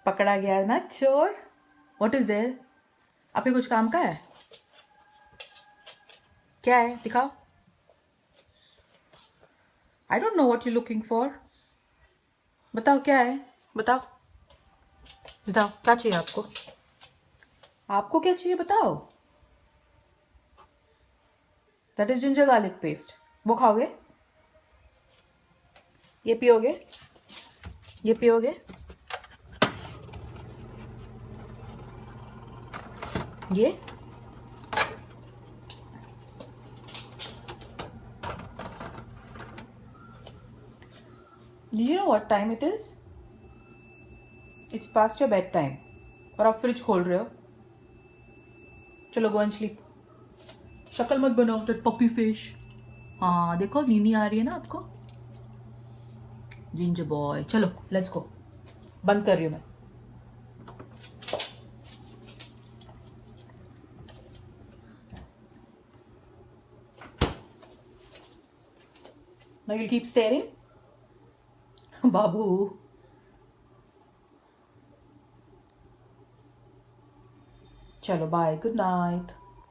पकड़ा गया ना चोर. What is there? आप ये कुछ काम का है? क्या है? दिखाओ. I don't know what you're looking for. बताओ क्या है? बताओ. बताओ क्या चाहिए आपको? आपको क्या चाहिए बताओ? That is ginger garlic paste. वो खाओगे? ये पियोगे? ये पियोगे? ये? Do you know what time it is? It's past your bedtime. और आप फ्रिज खोल रहे हो. चलो go and sleep. शक्ल मत बनाओ that puppy fish. हाँ देखो नीनी आ रही है ना आपको. Ginger boy. चलो लेट्स गो. बंद कर रही हूँ मैं. Now you'll keep staring. बाबू. चलो बाय. Good night.